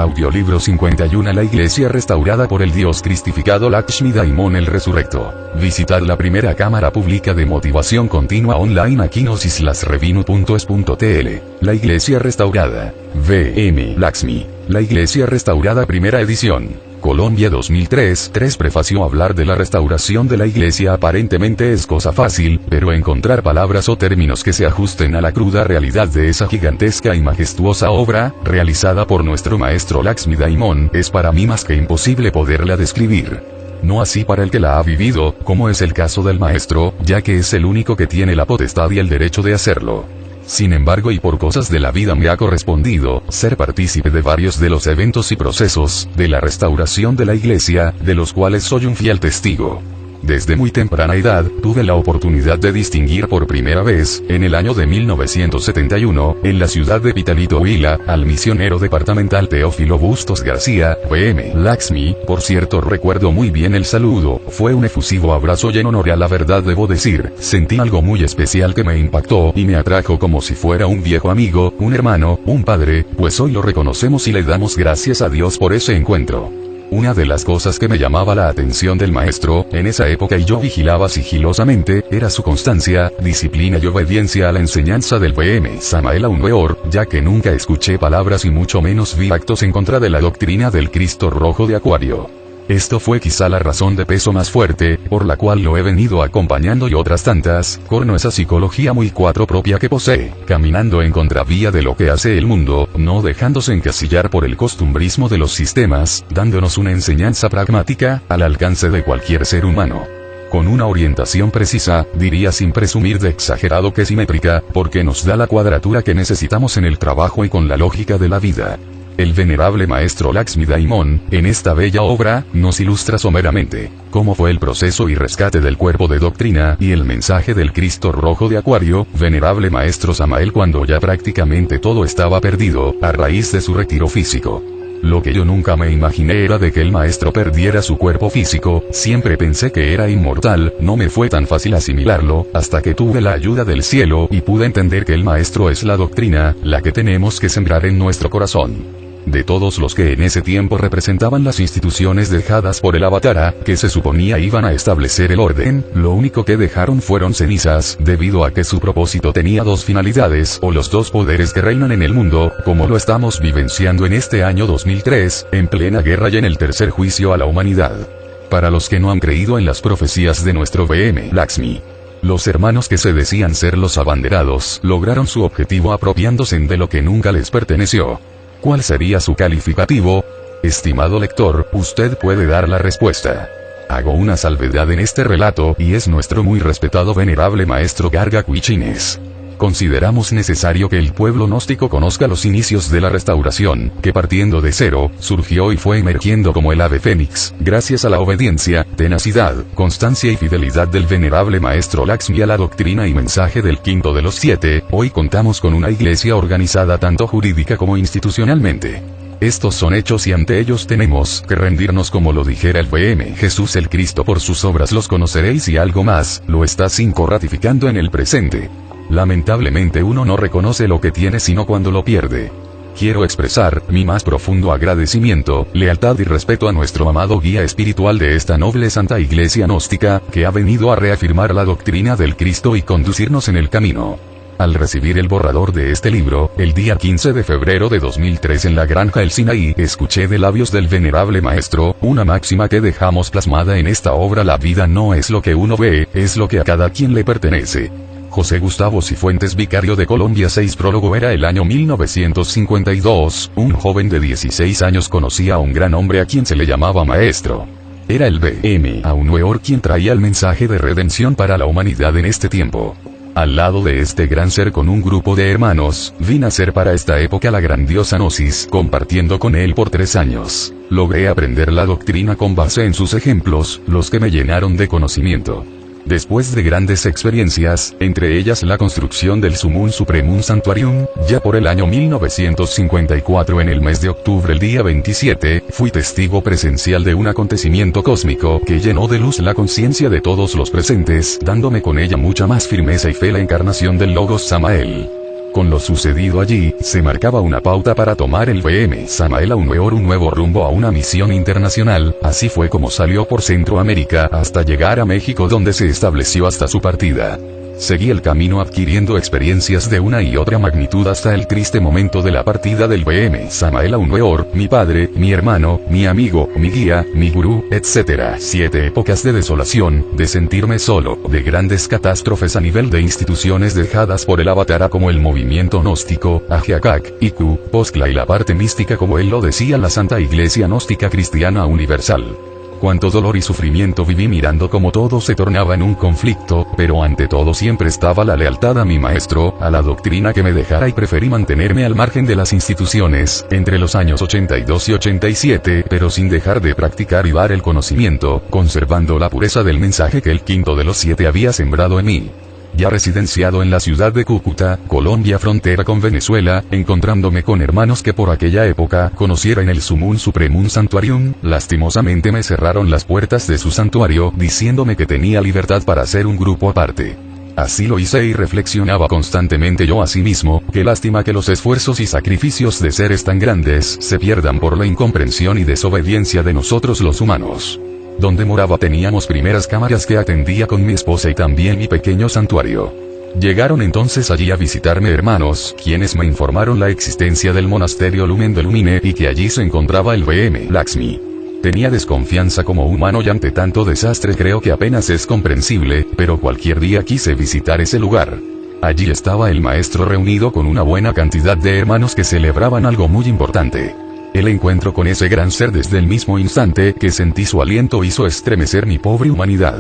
Audiolibro 51. La iglesia restaurada por el Dios cristificado Lakshmi Daimon el Resurrecto. Visitad la primera cámara pública de motivación continua online aquí gnosis-revinu.es.tl. La iglesia restaurada. V.M. Lakshmi. La iglesia restaurada primera edición. Colombia 2003. Prefacio. Hablar de la restauración de la iglesia aparentemente es cosa fácil, pero encontrar palabras o términos que se ajusten a la cruda realidad de esa gigantesca y majestuosa obra, realizada por nuestro maestro Lakshmi Daimon, es para mí más que imposible poderla describir. No así para el que la ha vivido, como es el caso del maestro, ya que es el único que tiene la potestad y el derecho de hacerlo. Sin embargo, y por cosas de la vida me ha correspondido ser partícipe de varios de los eventos y procesos de la restauración de la iglesia, de los cuales soy un fiel testigo. Desde muy temprana edad, tuve la oportunidad de distinguir por primera vez, en el año de 1971, en la ciudad de Pitalito Huila, al misionero departamental Teófilo Bustos García, P.M. Lakshmi. Por cierto, recuerdo muy bien el saludo, fue un efusivo abrazo y en honor a la verdad debo decir, sentí algo muy especial que me impactó y me atrajo como si fuera un viejo amigo, un hermano, un padre, pues hoy lo reconocemos y le damos gracias a Dios por ese encuentro. Una de las cosas que me llamaba la atención del maestro, en esa época y yo vigilaba sigilosamente, era su constancia, disciplina y obediencia a la enseñanza del P.M. Samael Aun Weor, ya que nunca escuché palabras y mucho menos vi actos en contra de la doctrina del Cristo rojo de Acuario. Esto fue quizá la razón de peso más fuerte, por la cual lo he venido acompañando y otras tantas, con esa psicología muy propia que posee, caminando en contravía de lo que hace el mundo, no dejándose encasillar por el costumbrismo de los sistemas, dándonos una enseñanza pragmática, al alcance de cualquier ser humano. Con una orientación precisa, diría sin presumir de exagerado que simétrica, porque nos da la cuadratura que necesitamos en el trabajo y con la lógica de la vida. El venerable maestro Lakshmi Daimon, en esta bella obra, nos ilustra someramente cómo fue el proceso y rescate del cuerpo de doctrina y el mensaje del Cristo rojo de Acuario, venerable maestro Samael, cuando ya prácticamente todo estaba perdido, a raíz de su retiro físico. Lo que yo nunca me imaginé era de que el maestro perdiera su cuerpo físico, siempre pensé que era inmortal, no me fue tan fácil asimilarlo, hasta que tuve la ayuda del cielo y pude entender que el maestro es la doctrina, la que tenemos que sembrar en nuestro corazón. De todos los que en ese tiempo representaban las instituciones dejadas por el Avatara, que se suponía iban a establecer el orden, lo único que dejaron fueron cenizas, debido a que su propósito tenía dos finalidades, o los dos poderes que reinan en el mundo, como lo estamos vivenciando en este año 2003, en plena guerra y en el tercer juicio a la humanidad. Para los que no han creído en las profecías de nuestro V.M. Lakshmi, los hermanos que se decían ser los abanderados, lograron su objetivo apropiándose de lo que nunca les perteneció. ¿Cuál sería su calificativo? Estimado lector, usted puede dar la respuesta. Hago una salvedad en este relato, y es nuestro muy respetado venerable maestro Garga Cuichines. Consideramos necesario que el pueblo gnóstico conozca los inicios de la restauración, que partiendo de cero, surgió y fue emergiendo como el ave fénix, gracias a la obediencia, tenacidad, constancia y fidelidad del venerable maestro Lakshmi a la doctrina y mensaje del quinto de los siete. Hoy contamos con una iglesia organizada tanto jurídica como institucionalmente. Estos son hechos y ante ellos tenemos que rendirnos, como lo dijera el P.M. Jesús el Cristo: por sus obras los conoceréis, y algo más, lo está 5 ratificando en el presente. Lamentablemente uno no reconoce lo que tiene sino cuando lo pierde. Quiero expresar mi más profundo agradecimiento, lealtad y respeto a nuestro amado guía espiritual de esta noble santa iglesia gnóstica, que ha venido a reafirmar la doctrina del Cristo y conducirnos en el camino. Al recibir el borrador de este libro, el día 15 de febrero de 2003 en la granja El Sinaí, escuché de labios del venerable maestro, una máxima que dejamos plasmada en esta obra: la vida no es lo que uno ve, es lo que a cada quien le pertenece. José Gustavo Cifuentes, vicario de Colombia 6. Prólogo. Era el año 1952, un joven de 16 años conocía a un gran hombre a quien se le llamaba maestro. Era el V.M. Aun Weor quien traía el mensaje de redención para la humanidad en este tiempo. Al lado de este gran ser, con un grupo de hermanos, vi nacer para esta época la grandiosa Gnosis, compartiendo con él por 3 años. Logré aprender la doctrina con base en sus ejemplos, los que me llenaron de conocimiento. Después de grandes experiencias, entre ellas la construcción del Sumun Supremum Sanctuarium, ya por el año 1954 en el mes de octubre, el día 27, fui testigo presencial de un acontecimiento cósmico que llenó de luz la conciencia de todos los presentes, dándome con ella mucha más firmeza y fe la encarnación del Logos Samael. Con lo sucedido allí, se marcaba una pauta para tomar el VM Samael Aumeor un nuevo rumbo a una misión internacional. Así fue como salió por Centroamérica hasta llegar a México, donde se estableció hasta su partida. Seguí el camino adquiriendo experiencias de una y otra magnitud hasta el triste momento de la partida del VM Samael Aumeor, mi padre, mi hermano, mi amigo, mi guía, mi gurú, etc. 7 épocas de desolación, de sentirme solo, de grandes catástrofes a nivel de instituciones dejadas por el avatar como el movimiento gnóstico, Ajiacac, Iku, Postla y la parte mística como él lo decía, la Santa Iglesia Gnóstica Cristiana Universal. Cuánto dolor y sufrimiento viví mirando cómo todo se tornaba en un conflicto, pero ante todo siempre estaba la lealtad a mi maestro, a la doctrina que me dejara, y preferí mantenerme al margen de las instituciones, entre los años 82 y 87, pero sin dejar de practicar y dar el conocimiento, conservando la pureza del mensaje que el quinto de los 7 había sembrado en mí. Ya residenciado en la ciudad de Cúcuta, Colombia, frontera con Venezuela, encontrándome con hermanos que por aquella época conociera en el Sumum Supremum Santuarium, lastimosamente me cerraron las puertas de su santuario, diciéndome que tenía libertad para hacer un grupo aparte. Así lo hice y reflexionaba constantemente yo a sí mismo, qué lástima que los esfuerzos y sacrificios de seres tan grandes se pierdan por la incomprensión y desobediencia de nosotros los humanos. Donde moraba teníamos primeras cámaras que atendía con mi esposa y también mi pequeño santuario. Llegaron entonces allí a visitarme hermanos, quienes me informaron la existencia del monasterio Lumen de Lumine y que allí se encontraba el VM Laxmi. Tenía desconfianza como humano y ante tanto desastre creo que apenas es comprensible, pero cualquier día quise visitar ese lugar. Allí estaba el maestro reunido con una buena cantidad de hermanos que celebraban algo muy importante. El encuentro con ese gran ser desde el mismo instante que sentí su aliento hizo estremecer mi pobre humanidad.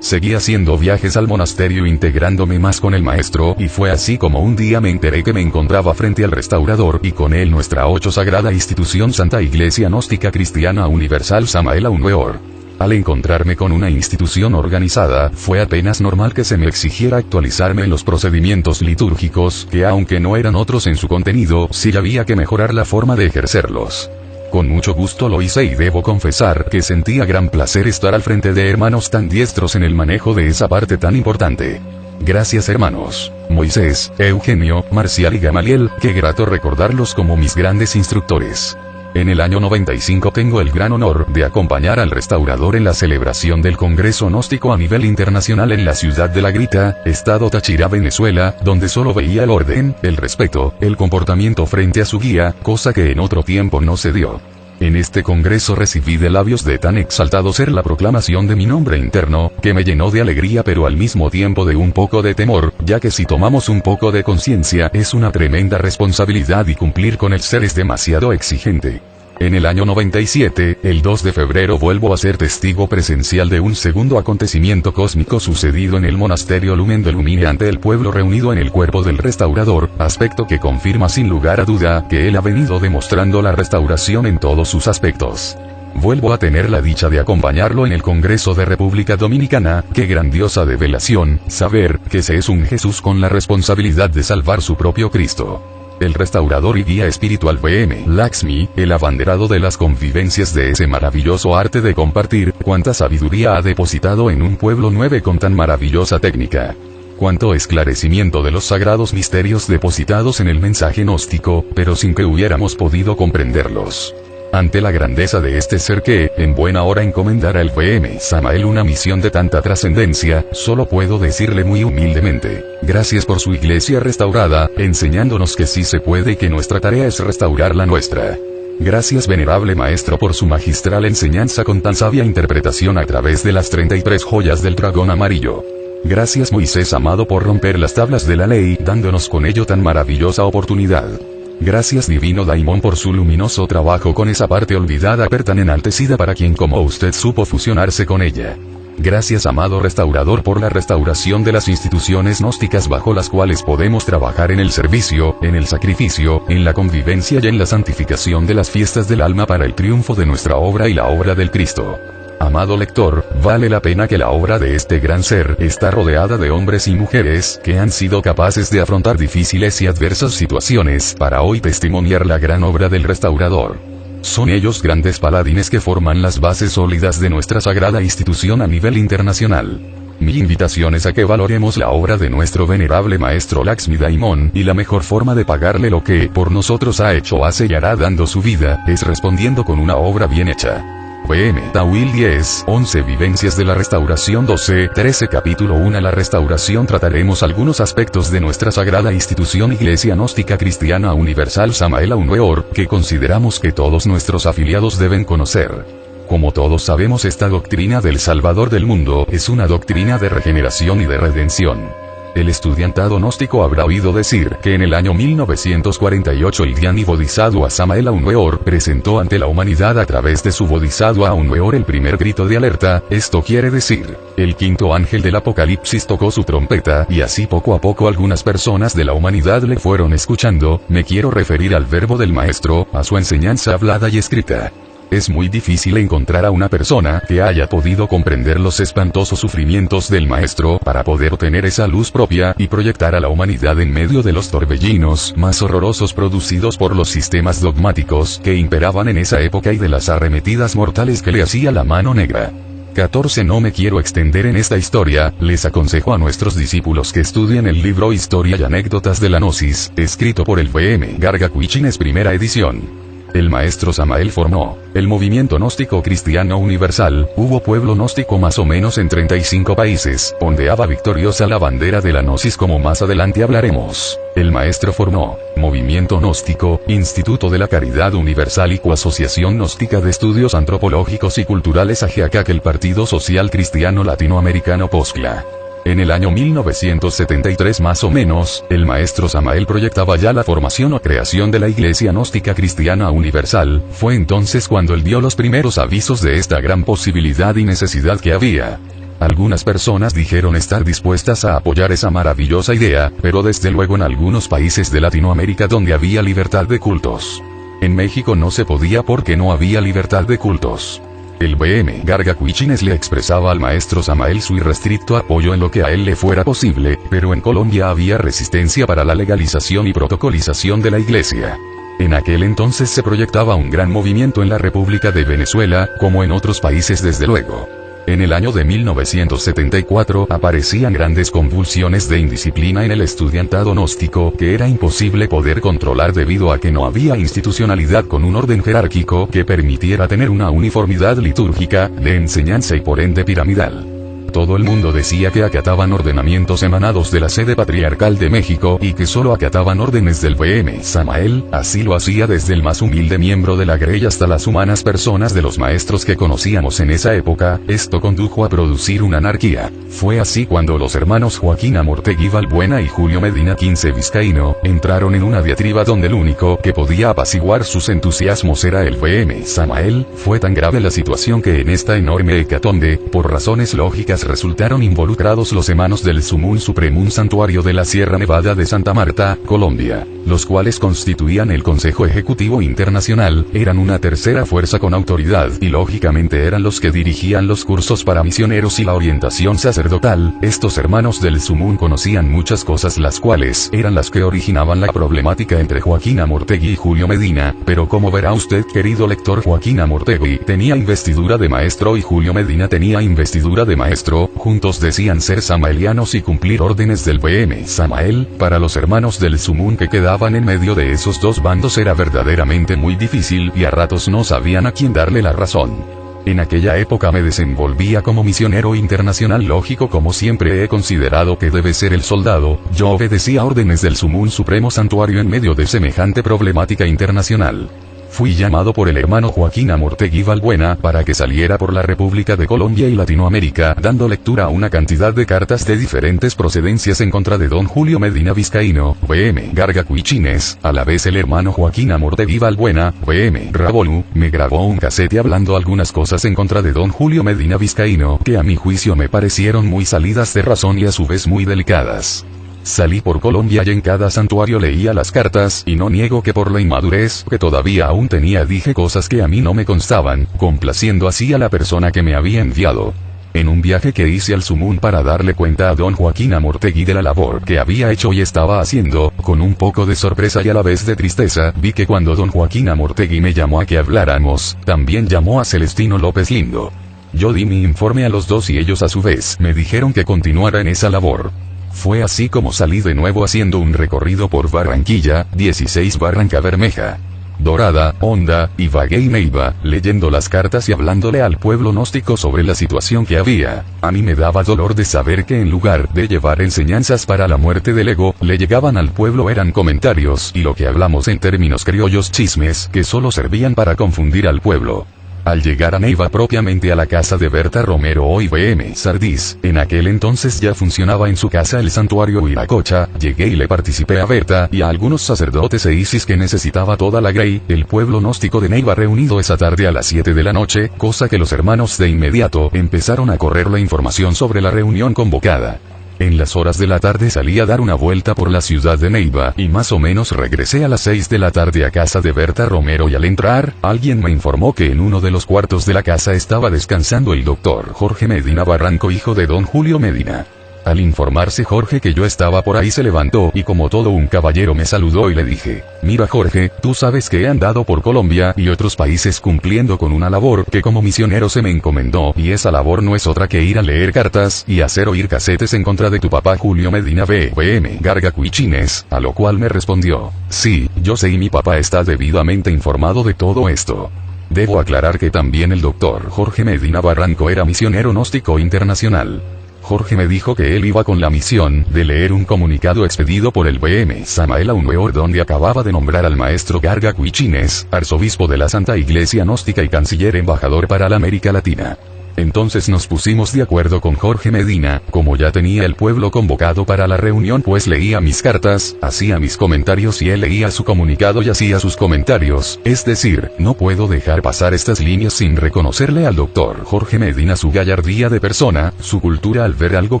Seguí haciendo viajes al monasterio integrándome más con el maestro y fue así como un día me enteré que me encontraba frente al restaurador y con él nuestra sagrada institución Santa Iglesia Gnóstica Cristiana Universal Samael Aumeor. Al encontrarme con una institución organizada, fue apenas normal que se me exigiera actualizarme en los procedimientos litúrgicos, que aunque no eran otros en su contenido, sí había que mejorar la forma de ejercerlos. Con mucho gusto lo hice y debo confesar que sentía gran placer estar al frente de hermanos tan diestros en el manejo de esa parte tan importante. Gracias hermanos Moisés, Eugenio, Marcial y Gamaliel, qué grato recordarlos como mis grandes instructores. En el año 95 tengo el gran honor de acompañar al restaurador en la celebración del Congreso Gnóstico a nivel internacional en la ciudad de La Grita, estado Táchira, Venezuela, donde solo veía el orden, el respeto, el comportamiento frente a su guía, cosa que en otro tiempo no se dio. En este congreso recibí de labios de tan exaltado ser la proclamación de mi nombre interno, que me llenó de alegría pero al mismo tiempo de un poco de temor, ya que si tomamos un poco de conciencia es una tremenda responsabilidad y cumplir con el ser es demasiado exigente. En el año 97, el 2 de febrero vuelvo a ser testigo presencial de un segundo acontecimiento cósmico sucedido en el monasterio Lumen de Lumine ante el pueblo reunido en el cuerpo del restaurador, aspecto que confirma sin lugar a duda que él ha venido demostrando la restauración en todos sus aspectos. Vuelvo a tener la dicha de acompañarlo en el Congreso de República Dominicana, qué grandiosa revelación, saber que se es un Jesús con la responsabilidad de salvar su propio Cristo. El restaurador y guía espiritual VM Laxmi, el abanderado de las convivencias de ese maravilloso arte de compartir, cuánta sabiduría ha depositado en un pueblo 9 con tan maravillosa técnica. Cuánto esclarecimiento de los sagrados misterios depositados en el mensaje gnóstico, pero sin que hubiéramos podido comprenderlos. Ante la grandeza de este ser que, en buena hora encomendara al VM Samael una misión de tanta trascendencia, solo puedo decirle muy humildemente, gracias por su iglesia restaurada, enseñándonos que sí se puede y que nuestra tarea es restaurar la nuestra. Gracias venerable maestro por su magistral enseñanza con tan sabia interpretación a través de las 33 joyas del dragón amarillo. Gracias Moisés amado por romper las tablas de la ley, dándonos con ello tan maravillosa oportunidad. Gracias Divino Daimon por su luminoso trabajo con esa parte olvidada pero tan enaltecida para quien como usted supo fusionarse con ella. Gracias amado restaurador por la restauración de las instituciones gnósticas bajo las cuales podemos trabajar en el servicio, en el sacrificio, en la convivencia y en la santificación de las fiestas del alma para el triunfo de nuestra obra y la obra del Cristo. Amado lector, vale la pena que la obra de este gran ser está rodeada de hombres y mujeres que han sido capaces de afrontar difíciles y adversas situaciones para hoy testimoniar la gran obra del restaurador. Son ellos grandes paladines que forman las bases sólidas de nuestra sagrada institución a nivel internacional. Mi invitación es a que valoremos la obra de nuestro venerable maestro Laxmi Daimon, y la mejor forma de pagarle lo que por nosotros ha hecho, hace y hará dando su vida, es respondiendo con una obra bien hecha. V.M. Tawil 10, 11 Vivencias de la Restauración 12, 13 Capítulo 1 La Restauración. Trataremos algunos aspectos de nuestra sagrada institución Iglesia Gnóstica Cristiana Universal Samael Aun Weor, que consideramos que todos nuestros afiliados deben conocer. Como todos sabemos, esta doctrina del Salvador del mundo es una doctrina de regeneración y de redención. El estudiantado gnóstico habrá oído decir que en el año 1948 el Gyani Bodhisattva Samael Aun Weor presentó ante la humanidad a través de su Bodhisattva Aun Weor el primer grito de alerta. Esto quiere decir, el quinto ángel del Apocalipsis tocó su trompeta, y así poco a poco algunas personas de la humanidad le fueron escuchando. Me quiero referir al verbo del maestro, a su enseñanza hablada y escrita. Es muy difícil encontrar a una persona que haya podido comprender los espantosos sufrimientos del maestro para poder tener esa luz propia y proyectar a la humanidad en medio de los torbellinos más horrorosos producidos por los sistemas dogmáticos que imperaban en esa época y de las arremetidas mortales que le hacía la mano negra. 14. No me quiero extender en esta historia, les aconsejo a nuestros discípulos que estudien el libro Historia y Anécdotas de la Gnosis, escrito por el V.M. Garga Kuichines, primera edición. El maestro Samael formó el movimiento gnóstico cristiano universal. Hubo pueblo gnóstico más o menos en 35 países, ondeaba victoriosa la bandera de la gnosis, como más adelante hablaremos. El maestro formó movimiento gnóstico, Instituto de la Caridad Universal y Coasociación Gnóstica de Estudios Antropológicos y Culturales AGEACAC, el Partido Social Cristiano Latinoamericano POSCLA. En el año 1973 más o menos, el maestro Samael proyectaba ya la formación o creación de la Iglesia Gnóstica Cristiana Universal. Fue entonces cuando él dio los primeros avisos de esta gran posibilidad y necesidad que había. Algunas personas dijeron estar dispuestas a apoyar esa maravillosa idea, pero desde luego en algunos países de Latinoamérica donde había libertad de cultos. En México no se podía porque no había libertad de cultos. El V.M. Garga Kuichines le expresaba al maestro Samael su irrestricto apoyo en lo que a él le fuera posible, pero en Colombia había resistencia para la legalización y protocolización de la iglesia. En aquel entonces se proyectaba un gran movimiento en la República de Venezuela, como en otros países desde luego. En el año de 1974 aparecían grandes convulsiones de indisciplina en el estudiantado gnóstico que era imposible poder controlar debido a que no había institucionalidad con un orden jerárquico que permitiera tener una uniformidad litúrgica, de enseñanza y por ende piramidal. Todo el mundo decía que acataban ordenamientos emanados de la sede patriarcal de México y que solo acataban órdenes del V.M. Samael. Así lo hacía desde el más humilde miembro de la Grey hasta las humanas personas de los maestros que conocíamos en esa época. Esto condujo a producir una anarquía. Fue así cuando los hermanos Joaquín Amortegui Balbuena y Julio Medina XV Vizcaíno entraron en una diatriba donde el único que podía apaciguar sus entusiasmos era el V.M. Samael. Fue tan grave la situación que en esta enorme hecatombe, por razones lógicas, resultaron involucrados los hermanos del Sumún Supremum Santuario de la Sierra Nevada de Santa Marta, Colombia, los cuales constituían el Consejo Ejecutivo Internacional. Eran una tercera fuerza con autoridad y lógicamente eran los que dirigían los cursos para misioneros y la orientación sacerdotal. Estos hermanos del Sumún conocían muchas cosas, las cuales eran las que originaban la problemática entre Joaquín Amortegui y Julio Medina, pero como verá usted, querido lector, Joaquín Amortegui tenía investidura de maestro y Julio Medina tenía investidura de maestro. Juntos decían ser samaelianos y cumplir órdenes del V.M. Samael. Para los hermanos del Sumún que quedaban en medio de esos dos bandos era verdaderamente muy difícil y a ratos no sabían a quién darle la razón. En aquella época me desenvolvía como misionero internacional lógico, como siempre he considerado que debe ser el soldado. Yo obedecía órdenes del Sumún Supremo Santuario en medio de semejante problemática internacional. Fui llamado por el hermano Joaquín Amortegui Balbuena para que saliera por la República de Colombia y Latinoamérica dando lectura a una cantidad de cartas de diferentes procedencias en contra de don Julio Medina Vizcaíno, V.M. Garga Kuichines. A la vez el hermano Joaquín Amortegui Balbuena, V.M. Rabolu, me grabó un casete hablando algunas cosas en contra de don Julio Medina Vizcaíno que a mi juicio me parecieron muy salidas de razón y a su vez muy delicadas. Salí por Colombia y en cada santuario leía las cartas, y no niego que por la inmadurez que todavía aún tenía dije cosas que a mí no me constaban, complaciendo así a la persona que me había enviado. En un viaje que hice al Sumún para darle cuenta a don Joaquín Amortegui de la labor que había hecho y estaba haciendo, con un poco de sorpresa y a la vez de tristeza, vi que cuando don Joaquín Amortegui me llamó a que habláramos, también llamó a Celestino López Lindo. Yo di mi informe a los dos y ellos a su vez me dijeron que continuara en esa labor. Fue así como salí de nuevo haciendo un recorrido por Barranquilla, 16 Barranca Bermeja, Dorada, Honda, Ibagué y Neiva, leyendo las cartas y hablándole al pueblo gnóstico sobre la situación que había. A mí me daba dolor de saber que en lugar de llevar enseñanzas para la muerte del ego, le llegaban al pueblo eran comentarios y lo que hablamos en términos criollos chismes que solo servían para confundir al pueblo. Al llegar a Neiva propiamente a la casa de Berta Romero o IBM Sardís, en aquel entonces ya funcionaba en su casa el santuario Huiracocha, llegué y le participé a Berta y a algunos sacerdotes e Isis que necesitaba toda la Grey, el pueblo gnóstico de Neiva reunido esa tarde a las 7 de la noche, cosa que los hermanos de inmediato empezaron a correr la información sobre la reunión convocada. En las horas de la tarde salí a dar una vuelta por la ciudad de Neiva y más o menos regresé a las 6 de la tarde a casa de Berta Romero y al entrar, alguien me informó que en uno de los cuartos de la casa estaba descansando el doctor Jorge Medina Barranco, hijo de don Julio Medina. Al informarse Jorge que yo estaba por ahí se levantó y como todo un caballero me saludó y le dije, mira Jorge, tú sabes que he andado por Colombia y otros países cumpliendo con una labor que como misionero se me encomendó y esa labor no es otra que ir a leer cartas y hacer oír casetes en contra de tu papá Julio Medina BM Garga Cuichines, a lo cual me respondió, sí, yo sé y mi papá está debidamente informado de todo esto. Debo aclarar que también el doctor Jorge Medina Barranco era misionero gnóstico internacional. Jorge me dijo que él iba con la misión de leer un comunicado expedido por el BM Samael Aumeor donde acababa de nombrar al maestro Garga Cuichines, arzobispo de la Santa Iglesia Gnóstica y canciller embajador para la América Latina. Entonces nos pusimos de acuerdo con Jorge Medina, como ya tenía el pueblo convocado para la reunión pues leía mis cartas, hacía mis comentarios y él leía su comunicado y hacía sus comentarios, es decir, no puedo dejar pasar estas líneas sin reconocerle al doctor Jorge Medina su gallardía de persona, su cultura al ver algo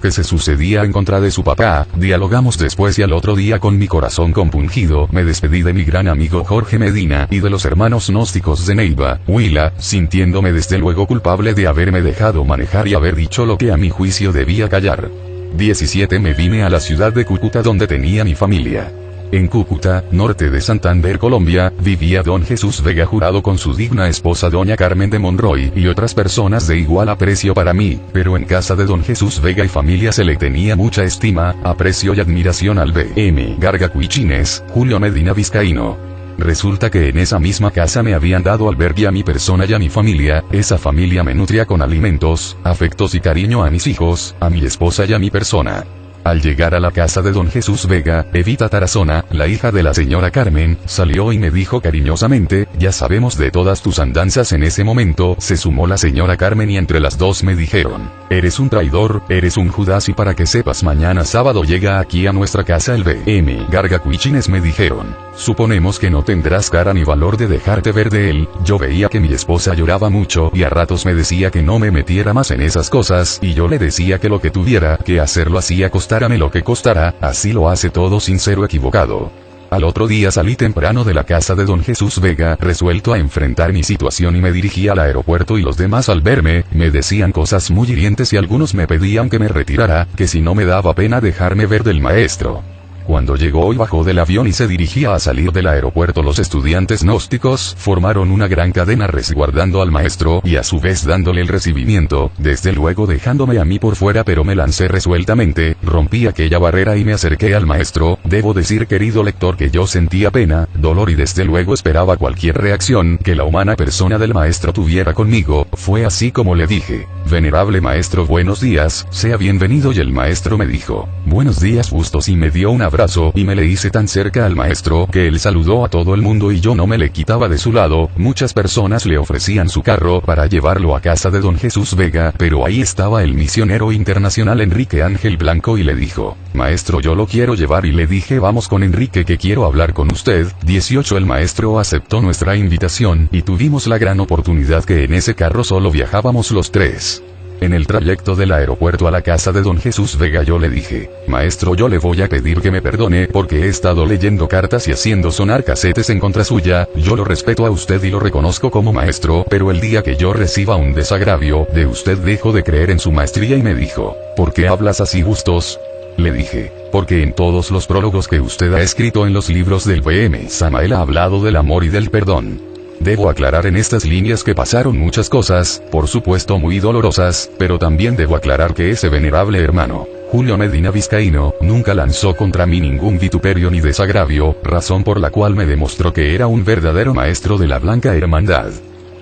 que se sucedía en contra de su papá, dialogamos después y al otro día con mi corazón compungido me despedí de mi gran amigo Jorge Medina y de los hermanos gnósticos de Neiva, Huila, sintiéndome desde luego culpable de haberme dejado manejar y haber dicho lo que a mi juicio debía callar. 17 Me vine a la ciudad de Cúcuta donde tenía mi familia. En Cúcuta, norte de Santander, Colombia, vivía don Jesús Vega Jurado con su digna esposa doña Carmen de Monroy y otras personas de igual aprecio para mí, pero en casa de don Jesús Vega y familia se le tenía mucha estima, aprecio y admiración al BM Garga Cuichines, Julio Medina Vizcaíno. Resulta que en esa misma casa me habían dado albergue a mi persona y a mi familia, esa familia me nutría con alimentos, afectos y cariño a mis hijos, a mi esposa y a mi persona. Al llegar a la casa de don Jesús Vega, Evita Tarazona, la hija de la señora Carmen, salió y me dijo cariñosamente, ya sabemos de todas tus andanzas. En ese momento, se sumó la señora Carmen y entre las dos me dijeron, eres un traidor, eres un Judas y para que sepas mañana sábado llega aquí a nuestra casa el BM Garga Cuichines me dijeron, suponemos que no tendrás cara ni valor de dejarte ver de él. Yo veía que mi esposa lloraba mucho y a ratos me decía que no me metiera más en esas cosas y yo le decía que lo que tuviera que hacerlo hacía costárame lo que costara, así lo hace todo sincero equivocado. Al otro día salí temprano de la casa de don Jesús Vega, resuelto a enfrentar mi situación y me dirigí al aeropuerto y los demás al verme, me decían cosas muy hirientes y algunos me pedían que me retirara, que si no me daba pena dejarme ver del maestro. Cuando llegó y bajó del avión y se dirigía a salir del aeropuerto, los estudiantes gnósticos formaron una gran cadena resguardando al maestro y a su vez dándole el recibimiento, desde luego dejándome a mí por fuera, pero me lancé resueltamente, rompí aquella barrera y me acerqué al maestro. Debo decir, querido lector, que yo sentía pena, dolor y desde luego esperaba cualquier reacción que la humana persona del maestro tuviera conmigo. Fue así como le dije, venerable maestro, buenos días, sea bienvenido, y el maestro me dijo, buenos días Bustos, y me dio un abrazo y me le hice tan cerca al maestro que él saludó a todo el mundo y yo no me le quitaba de su lado. Muchas personas le ofrecían su carro para llevarlo a casa de don Jesús Vega, pero ahí estaba el misionero internacional Enrique Ángel Blanco y le dijo, maestro, yo lo quiero llevar, y le dije, vamos con Enrique que quiero hablar con usted. 18 El maestro aceptó nuestra invitación y tuvimos la gran oportunidad que en ese carro solo viajábamos los tres. En el trayecto del aeropuerto a la casa de don Jesús Vega yo le dije, maestro, yo le voy a pedir que me perdone porque he estado leyendo cartas y haciendo sonar casetes en contra suya. Yo lo respeto a usted y lo reconozco como maestro, pero el día que yo reciba un desagravio de usted dejo de creer en su maestría. Y me dijo, ¿por qué hablas así, Bustos? Le dije, porque en todos los prólogos que usted ha escrito en los libros del BM Samael ha hablado del amor y del perdón. Debo aclarar en estas líneas que pasaron muchas cosas, por supuesto muy dolorosas, pero también debo aclarar que ese venerable hermano, Julio Medina Vizcaíno, nunca lanzó contra mí ningún vituperio ni desagravio, razón por la cual me demostró que era un verdadero maestro de la Blanca Hermandad.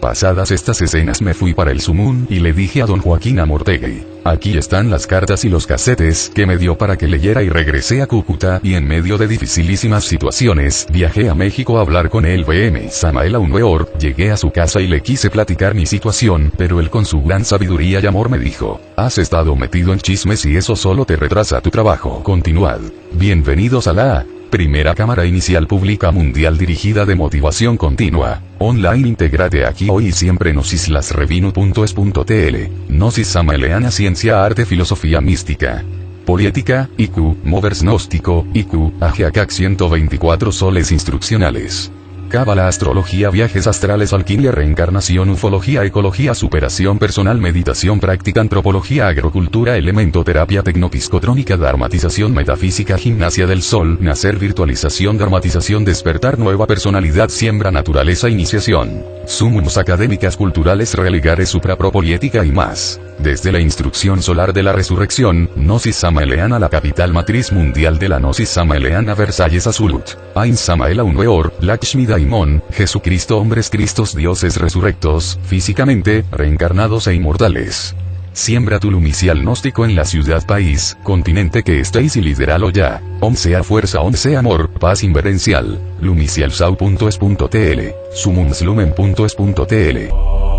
Pasadas estas escenas me fui para el Sumún y le dije a don Joaquín Amortegui, aquí están las cartas y los casetes que me dio para que leyera, y regresé a Cúcuta, y en medio de dificilísimas situaciones, viajé a México a hablar con el BM Samael Aunweor. Llegué a su casa y le quise platicar mi situación, pero él con su gran sabiduría y amor me dijo, has estado metido en chismes y eso solo te retrasa tu trabajo. Continuad. Bienvenidos a la primera cámara inicial pública mundial dirigida de motivación continua. Online, intégrate aquí hoy y siempre. Nosislasrevinu.es.tl. Gnosis Samaeleana, ciencia, arte, filosofía mística. Poliética, IQ, Movers gnóstico, IQ, Ajiacac 124 soles instruccionales. Cábala, astrología, viajes astrales, alquimia, reencarnación, ufología, ecología, superación personal, meditación, práctica, antropología, agrocultura, elemento, terapia, tecnopsicotrónica, dharmatización, metafísica, gimnasia del sol, nacer, virtualización, dharmatización, despertar, nueva personalidad, siembra, naturaleza, iniciación, sumums académicas, culturales, religares, suprapropoliética y más. Desde la instrucción solar de la resurrección, Gnosis Samaeleana, la capital matriz mundial de la Gnosis Samaeleana, Versalles Azulut, Ain Samael Aunweor, Lakshmi Daimon, Jesucristo, hombres Cristos, dioses resurrectos, físicamente, reencarnados e inmortales. Siembra tu lumicial gnóstico en la ciudad, país, continente que estéis y lideralo ya. Om sea fuerza, om sea amor, paz inverencial. Lumicialsau.es.tl, sumumslumen.es.tl.